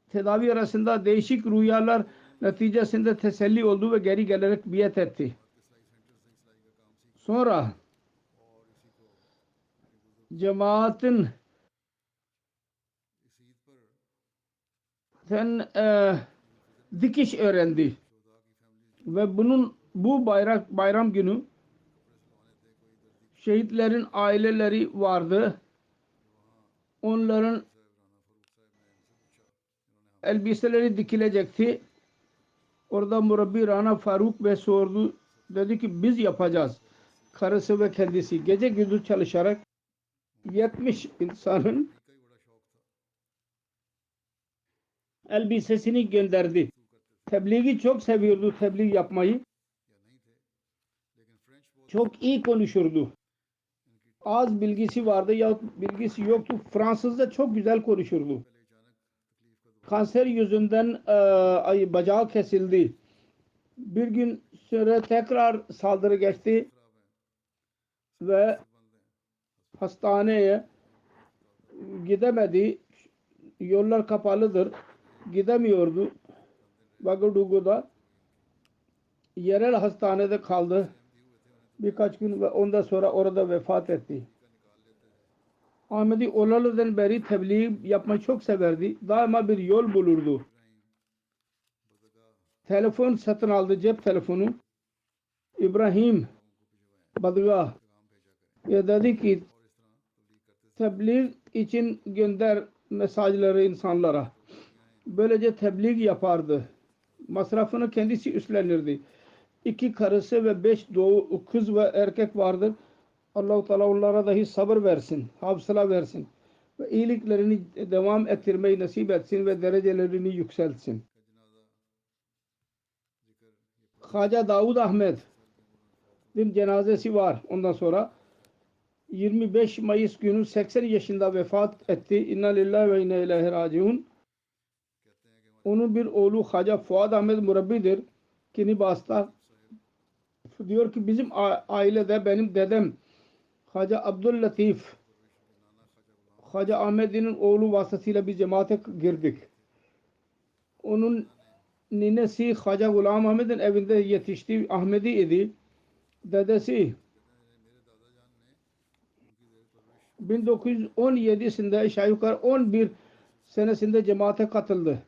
Tedavi arasında değişik rüyalar neticesinde teselli oldu ve geri gelerek biat etti. Sonra cemaatin dikiş öğrendi ve bu bayram günü şehitlerin aileleri vardı. Onların elbiseleri dikilecekti. Orada Murabbi Rana Faruk Bey sordu. Dedi ki biz yapacağız. Karısı ve kendisi gece gündüz çalışarak 70 insanın elbisesini gönderdi. Tebliği çok seviyordu, tebliğ yapmayı. Çok iyi konuşurdu. Az bilgisi vardı ya bilgisi yoktu. Fransızca çok güzel konuşurdu. Kanser yüzünden bacağı kesildi. Bir gün sonra tekrar saldırı geçti ve hastaneye gidemedi. Yollar kapalıdır. Gidemiyordu. Vagadugu'da yerel hastanede kaldı. Birkaç gün ve ondan sonra orada vefat etti. Ahmedi olalıdan beri tebliğ yapmayı çok severdi. Daima bir yol bulurdu. Telefon satın aldı, cep telefonu. İbrahim Badgah dedi ki tebliğ için gönder mesajları insanlara. Böylece tebliğ yapardı. Masrafını kendisi üstlenirdi. 2 karısı ve 5 kız ve erkek vardır. Allah-u Teala onlara dahi sabır versin, hafıza versin ve iyiliklerini devam ettirmeyi nasip etsin ve derecelerini yükseltsin. Khaca Davud Ahmed cenazesi var. Ondan sonra 25 Mayıs günü 80 yaşında vefat etti. İnna lillahi ve inna ileyhi raciun. Onun bir oğlu Haca Fuad Ahmet Murabbi'dir. Kini Basta diyor ki bizim ailede benim dedem Haca Abdüllatif Haca Ahmedi'nin oğlu vasıtasıyla bir cemaate girdik. Onun ninesi Haca Gulam Ahmed'in evinde yetişti. Ahmedi idi. Dedesi 1917'sinde aşağı yukarı 11 senesinde cemaate katıldı.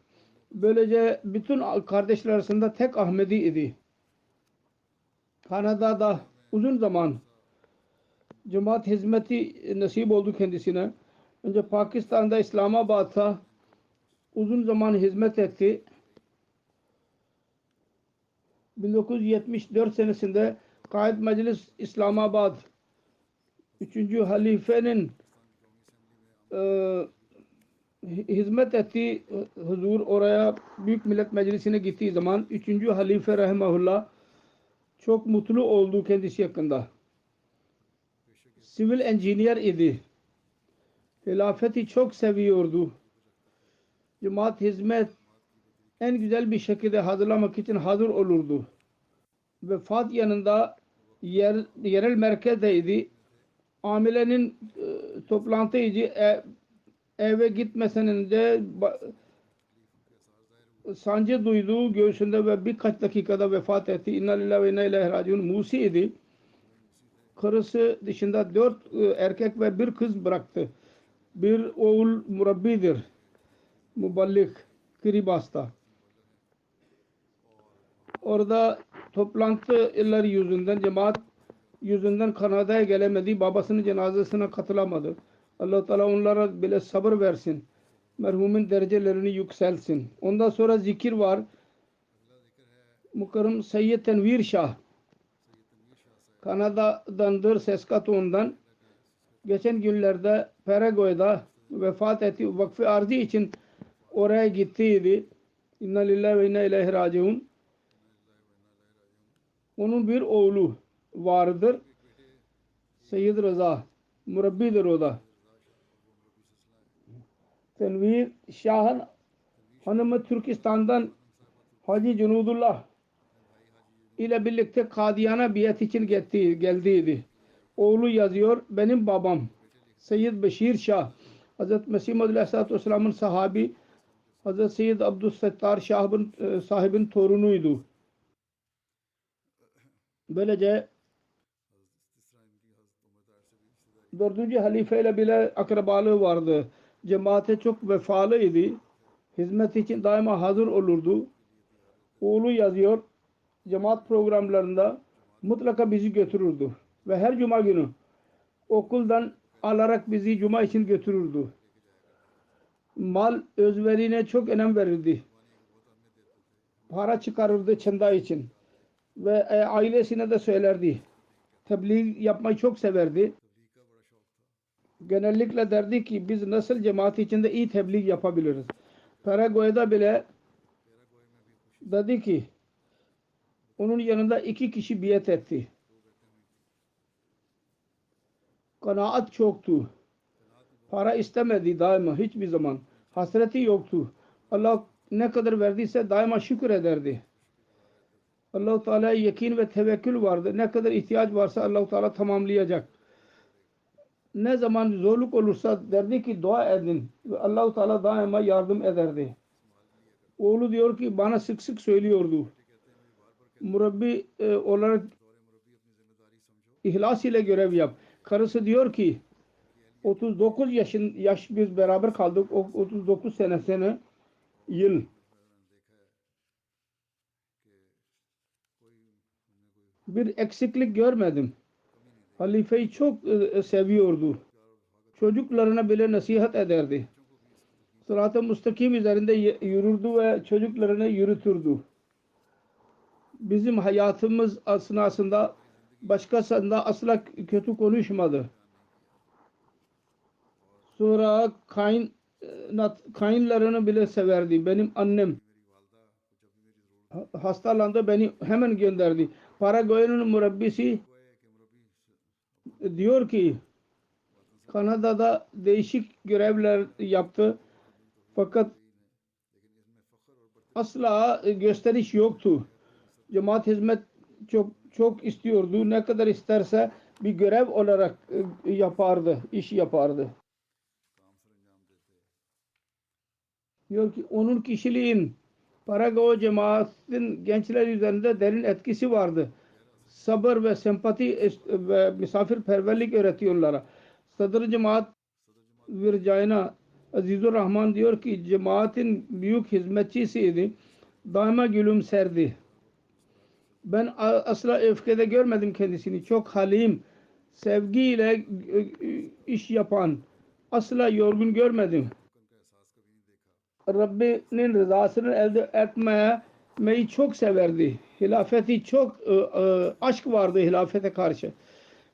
Böylece bütün kardeşler arasında tek Ahmedi idi. Kanada'da uzun zaman cemaat hizmeti nasip oldu kendisine. Önce Pakistan'da İslamabad'da uzun zaman hizmet etti. 1974 senesinde Kaid Meclis İslamabad 3. halifenin hizmet ettiği huzur oraya Büyük Millet Meclisi'ne gittiği zaman 3. halife rahimahullah çok mutlu oldu kendisi hakkında. Sivil engineer idi. Hilafeti çok seviyordu. Cemaat hizmet en güzel bir şekilde hazırlamak için hazır olurdu. Vefat yanında yerel merkezdeydi. Amilenin toplantıydı. Eve gitmesinin de sancı duyduğu göğsünde ve birkaç dakikada vefat etti. İnna lillahi ve inna ileyhi raciun. Musi idi. Karısı dışında 4 erkek ve bir kız bıraktı. Bir oğul murabbidir. Muballik Kiribas'ta. Orada toplantılar yüzünden, cemaat yüzünden Kanada'ya gelemedi. Babasının cenazesine katılamadı. Allah-u Teala onlara bile sabır versin. Merhumun derecelerini yükselsin. Ondan sonra zikir var. Mukarrem Seyyid Tenvir Şah. Kanada'dandır, Saskatoon'dan. Geçen günlerde Paraguay'da vefat etti. Vakfı arzi için oraya gittiydi. İnna lillahi ve inna ileyhi raciun. Onun bir oğlu vardır. Seyyid Rıza. Murabbidir o da. Tenvir Şah'ın hanımı Türkistan'dan Hacı Cunudullah ile birlikte Kadiyana biat için geldiydi. Oğlu yazıyor, benim babam Seyyid Beşir Şah, Hazreti Mesih Maud Aleyhisselatü Vesselam'ın sahabi Hazreti Seyyid Abdüssettar Şah'ın sahibin torunuydu. Böylece 4. halife ile bile akrabalığı vardı. Cemaate çok vefalıydı. Hizmet için daima hazır olurdu. Oğlu yazıyor, cemaat programlarında mutlaka bizi götürürdü. Ve her cuma günü okuldan alarak bizi cuma için götürürdü. Mal özverine çok önem verirdi. Para çıkarırdı çanda için. Ve ailesine de söylerdi. Tebliğ yapmayı çok severdi. Genellikle derdi ki biz nasıl cemaat içinde iyi tebliğ yapabiliriz. Paraguay'da bile dedi ki onun yanında 2 kişi biat etti. Kanaat çoktu. Para istemedi daima hiçbir zaman. Hasreti yoktu. Allah ne kadar verdiyse daima şükür ederdi. Allah-u Teala'ya yakin ve tevekkül vardı. Ne kadar ihtiyaç varsa Allah-u Teala tamamlayacak. Ne zaman zorluk olursa derdi ki dua edin. Ve Allah-u Teala daima yardım ederdi. Oğlu diyor ki bana sık sık söylüyordu. Murabbi olarak ihlas ile görev yap. Karısı diyor ki 39 yaş biz beraber kaldık. 39 senesine yıl. Bir eksiklik görmedim. Halifeyi çok seviyordu. Çocuklarına bile nasihat ederdi. Sırat-ı müstakim üzerinde yürürdü ve çocuklarını yürütürdü. Bizim hayatımız esnasında başkasında asla kötü konuşmadı. Sonra kayınlarını bile severdi. Benim annem hastalandı, beni hemen gönderdi. Paraguay'ın murabbisi diyor ki Kanada'da değişik görevler yaptı fakat asla gösteriş yoktu. Cemaat hizmet çok çok istiyordu. Ne kadar isterse bir görev olarak yapardı, iş yapardı. Diyor ki onun kişiliğin Parago cemaatin gençler üzerinde derin etkisi vardı. Sabır ve sempati ve misafirperverlik öğretiyor onlara. Sadr cemaat Vircayna Azizur Rahman diyor ki cemaatin büyük hizmetçisiydi. Daima gülümserdi. Ben asla öfkede görmedim kendisini. Çok halim, sevgiyle iş yapan, asla yorgun görmedim. Rabbinin rızasını elde etmeyi çok severdi. Hilafeti çok aşk vardı hilafete karşı.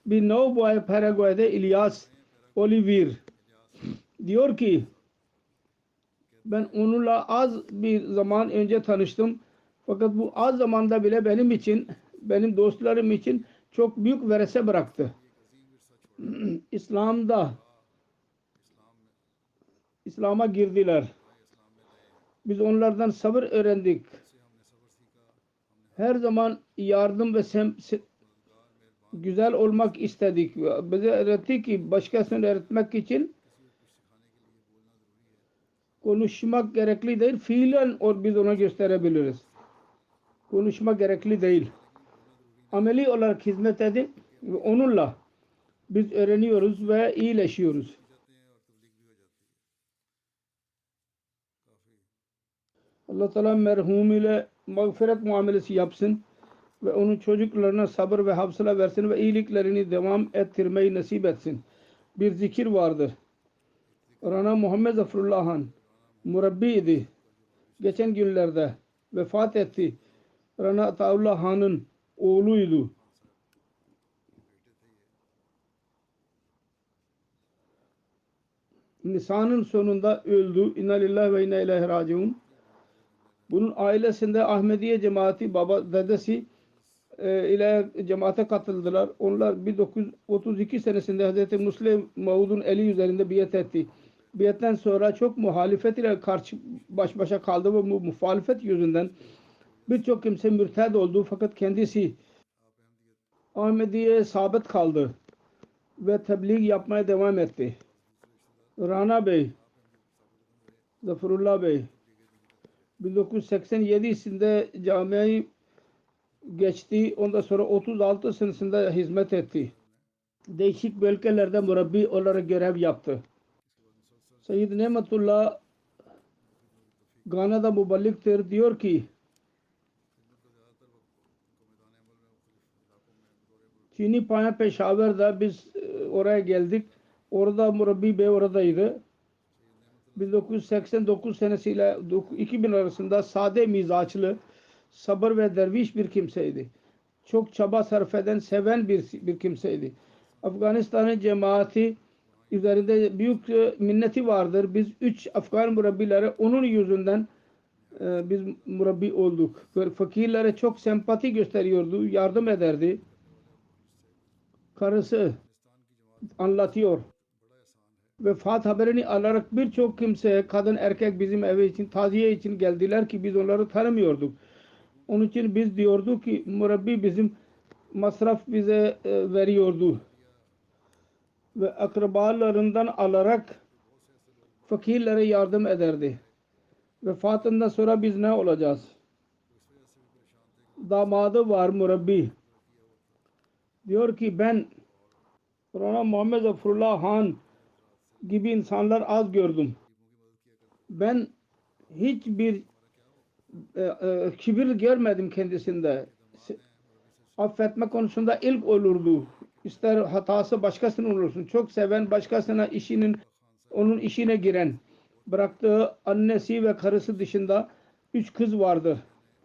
Bir Novboy Paraguay'da İlyas Olivier diyor ki ben onunla az bir zaman önce tanıştım. Fakat bu az zamanda bile benim için, benim dostlarım için çok büyük verese bıraktı. İslam'a girdiler. Biz onlardan sabır öğrendik. Her zaman yardım ve güzel olmak istedik. Bize öğretti ki başkasını öğretmek için konuşmak gerekli değil. Fiilen biz ona gösterebiliriz. Konuşmak gerekli değil. Ameli olarak hizmet edin ve onunla biz öğreniyoruz ve iyileşiyoruz. Allah Teala merhum ile mağfiret muamelesi yapsın ve onun çocuklarına sabır ve hafsala versin ve iyiliklerini devam ettirmeyi nasip etsin. Bir zikir vardır. Rana Muhammed Zafarullah Han murabbiydi. Geçen günlerde vefat etti. Rana Ataullah Han'ın oğluydu. Nisan'ın sonunda öldü. İnna lillahi ve inna ileyhi raciun. Bunun ailesinde Ahmediye cemaati baba dedesi ile cemaate katıldılar. Onlar 1932 senesinde Hz. Müslim Maud'un eli üzerinde biat etti. Biatten sonra çok muhalefet ile baş başa kaldı ve bu muhalefet yüzünden birçok kimse mürted oldu fakat kendisi Ahmediye sabit kaldı ve tebliğ yapmaya devam etti. Rana Bey, Zafarullah Bey 1987'sinde camiayı geçti. Ondan sonra 36 senesinde hizmet etti. Değişik bölgelerde murabbi olarak görev yaptı. Seyyid Nematullah Gana'da muballiktir. Diyor ki Çini Paya Peşaver'da biz oraya geldik. Orada murabbi bey oradaydı. 1989 senesiyle 2000 arasında sade mizaçlı, sabır ve derviş bir kimseydi. Çok çaba sarf eden, seven bir kimseydi. Afganistan'ın cemaati üzerinde büyük minneti vardır. Biz 3 Afgan murabbileri onun yüzünden biz murabbi olduk. Fakirlere çok sempati gösteriyordu, yardım ederdi. Karısı anlatıyor. Vefat haberini alarak birçok kimse, kadın erkek bizim eve için, taziye için geldiler ki biz onları tanımıyorduk. Onun için biz diyorduk ki murabbi bizim masraf bize veriyordu. Ve akrabalarından alarak fakirlere yardım ederdi. Vefatından sonra biz ne olacağız? Damadı var murabbi. Diyor ki ben Rana Muhammed Zafarullah Han gibi insanlar az gördüm. Ben hiçbir kibir görmedim kendisinde. Affetme konusunda ilk olurdu. İster hatası başkasının olursun. Çok seven, başkasına onun işine giren. Bıraktığı annesi ve karısı dışında 3 kız vardı.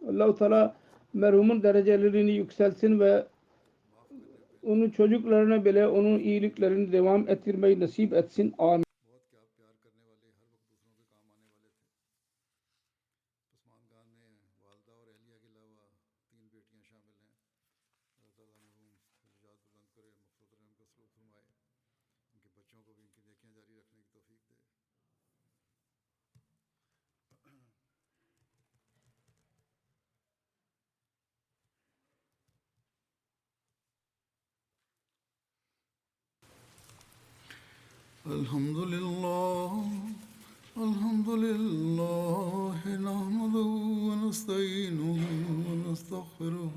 Allah-u Teala merhumun derecelerini yükselsin ve onun çocuklarına bile onun iyiliklerini devam ettirmeyi nasip etsin. Amin. الحمد لله الحمد لله نحمده ونستعينه ونستغفره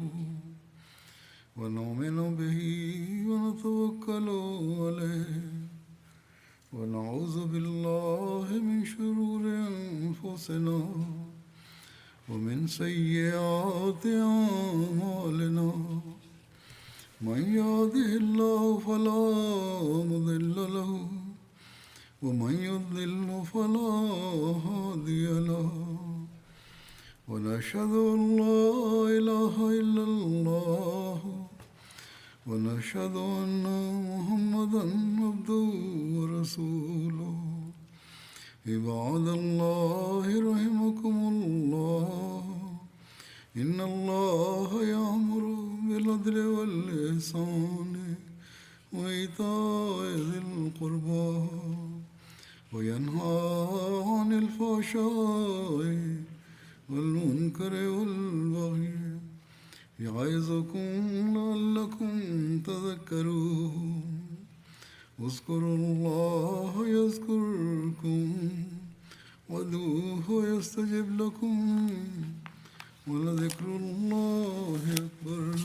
ونؤمن به ونتوكل عليه ونعوذ بالله من شرور أنفسنا ومن سيئات أعمالنا من يهده الله فلا مضل له ومن يضلل فلا هادي له ونشهد أن لا إله إلا الله ونشهد أن محمدا عبده ورسوله عباد الله رحمكم الله إن الله يأمر بالعدل والإحسان وإيتاء ذي القربى وينهى عن الفحشاء والمنكر والبغي يعظكم لعلكم تذكرون اذكروا الله يذكركم وادعوه يستجب لكم ولذكر الله أكبر